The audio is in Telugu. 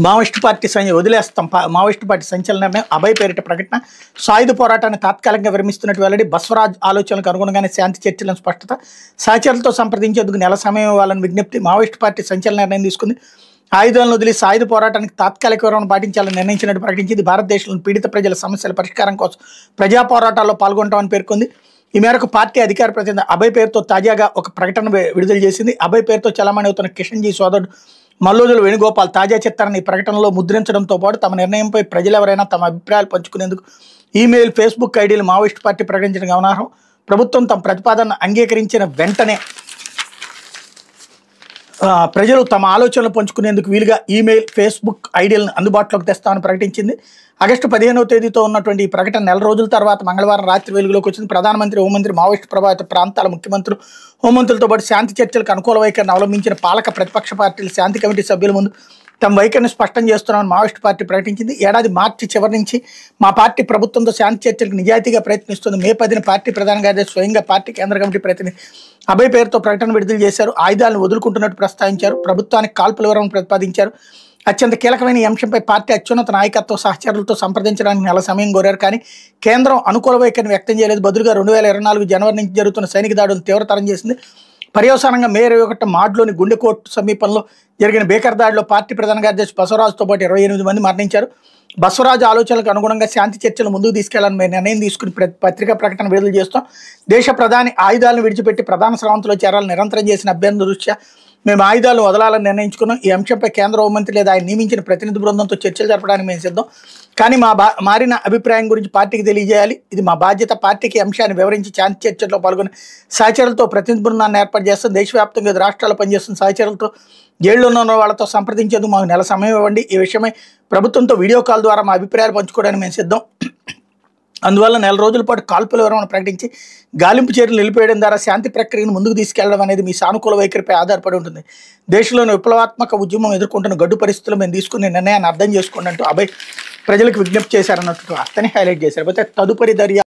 మావోయిస్టు పార్టీ వదిలేస్తాం మావోయిస్టు పార్టీ సంచలన నిర్ణయం అభయ్ పేరిట ప్రకటన సాయుధ పోరాటాన్ని తాత్కాలికంగా విరమిస్తున్నట్టు వెల్లడి బస్వరాజ్ ఆలోచనలకు అనుగుణంగానే శాంతి చర్చలను స్పష్టత సహచరులతో సంప్రదించేందుకు నెల సమయం ఇవ్వాలని విజ్ఞప్తి మావోయిస్టు పార్టీ సంచలన నిర్ణయం తీసుకుంది ఆయుధాలను వదిలి సాయుధ పోరాటానికి తాత్కాలిక విరమణ పాటించాలని నిర్ణయించినట్టు ప్రకటించింది భారతదేశంలోని పీడిత ప్రజల సమస్యల పరిష్కారం కోసం ప్రజా పోరాటాల్లో పాల్గొంటామని పేర్కొంది ఈ మేరకు పార్టీ అధికార ప్రతినిధి అభయ్ పేరుతో తాజాగా ఒక ప్రకటన విడుదల చేసింది అభయ్ పేరుతో చలామణి అవుతున్న కిషన్జీ సోదరుడు మల్లోజుల వేణుగోపాల్ తాజా చిత్రాన్ని ఈ ప్రకటనలో ముద్రించడంతో పాటు తమ నిర్ణయంపై ప్రజలెవరైనా తమ అభిప్రాయాలు పంచుకునేందుకు ఈమెయిల్ ఫేస్బుక్ ఐడీలు మావోయిస్టు పార్టీ ప్రకటించిన గమనార్హం ప్రభుత్వం తమ ప్రతిపాదనను అంగీకరించిన వెంటనే ప్రజలు తమ ఆలోచనలు పంచుకునేందుకు వీలుగా ఈమెయిల్ ఫేస్బుక్ ఐడీలను అందుబాటులోకి తెస్తామని ప్రకటించింది ఆగస్టు 15వ తేదీతో ఉన్నటువంటి ఈ ప్రకటన నెల రోజుల తర్వాత మంగళవారం రాత్రి వెలుగులోకి వచ్చింది ప్రధానమంత్రి హోంమంత్రి మావోయిస్టు ప్రభావిత ప్రాంతాల ముఖ్యమంత్రులు హోంమంత్రులతో పాటు శాంతి చర్చలకు అనుకూల వైఖరిని అవలంబించిన పాలక ప్రతిపక్ష పార్టీల శాంతి కమిటీ సభ్యుల ముందు తమ వైఖరిని స్పష్టం చేస్తున్నామని మావోయిస్టు పార్టీ ప్రకటించింది ఏడాది మార్చి చివరి నుంచి మా పార్టీ ప్రభుత్వంతో శాంతి చర్చలకు నిజాయితీగా ప్రయత్నిస్తుంది మే 10న పార్టీ ప్రధాన కార్యదర్శి స్వయంగా పార్టీ కేంద్ర కమిటీ ప్రతినిధి అభయ్ పేరుతో ప్రకటన విడుదల చేశారు ఆయుధాలను వదులుకుంటున్నట్టు ప్రస్తావించారు ప్రభుత్వానికి కాల్పుల వివరణ ప్రతిపాదించారు అత్యంత కీలకమైన ఈ అంశంపై పార్టీ అత్యున్నత నాయకత్వ సహచరులతో సంప్రదించడానికి నెల సమయం కోరారు కానీ కేంద్రం అనుకూల వైఖరిని వ్యక్తం చేయలేదు బదులుగా 2024 జనవరి నుంచి జరుగుతున్న సైనిక దాడులను తీవ్రతరం చేసింది పర్యవసానంగా మే 21 మాడ్లోని గుండెకోట్ సమీపంలో జరిగిన బేకర్ దాడిలో పార్టీ ప్రధాన కార్యదర్శి బసవరాజుతో పాటు 28 మంది మరణించారు బసవరాజు ఆలోచనలకు అనుగుణంగా శాంతి చర్చలు ముందుకు తీసుకెళ్లాలని మేము నిర్ణయం తీసుకుని పత్రికా ప్రకటన విడుదల చేస్తాం దేశ ప్రధాని ఆయుధాలను విడిచిపెట్టి ప్రధాన స్రవంతిలో చేరాలని నిరంతరం చేసిన అభ్యర్థన దృష్ట్యా మేము ఆయుధాలను వదలాలని నిర్ణయించుకున్నాం ఈ అంశంపై కేంద్ర హోంమంత్రి లేదా ఆయన నియమించిన ప్రతినిధి బృందంతో చర్చలు జరపడానికి మేము సిద్ధం కానీ మారిన అభిప్రాయం గురించి పార్టీకి తెలియజేయాలి ఇది మా బాధ్యత పార్టీకి అంశాన్ని వివరించి శాంతి చర్చల్లో పాల్గొని సహచరులతో ప్రతినిధి బృందాన్ని ఏర్పాటు చేస్తాం దేశవ్యాప్తంగా 5 రాష్ట్రాల్లో పనిచేస్తున్న సహచరులతో జైల్లో ఉన్న వాళ్ళతో సంప్రదించేందుకు మాకు నెల సమయం ఇవ్వండి ఈ విషయమై ప్రభుత్వంతో వీడియో కాల్ ద్వారా మా అభిప్రాయాలు పంచుకోవడానికి మేము సిద్ధం అందువల్ల నెల రోజుల పాటు కాల్పుల విరమణ ప్రకటించి గాలింపు చర్యలు నిలిపేయడం ద్వారా శాంతి ప్రక్రియను ముందుకు తీసుకెళ్లడం అనేది మీ సానుకూల వైఖరిపై ఆధారపడి ఉంటుంది దేశంలోని విప్లవాత్మక ఉద్యమం ఎదుర్కొంటున్న గడ్డు పరిస్థితులు మేము తీసుకునే నిర్ణయాన్ని అర్థం చేసుకోండి అంటూ అభయ్ ప్రజలకు విజ్ఞప్తి చేశారన్నట్టు అతనే హైలైట్ చేశారు అయితే తదుపరి దర్యాప్తు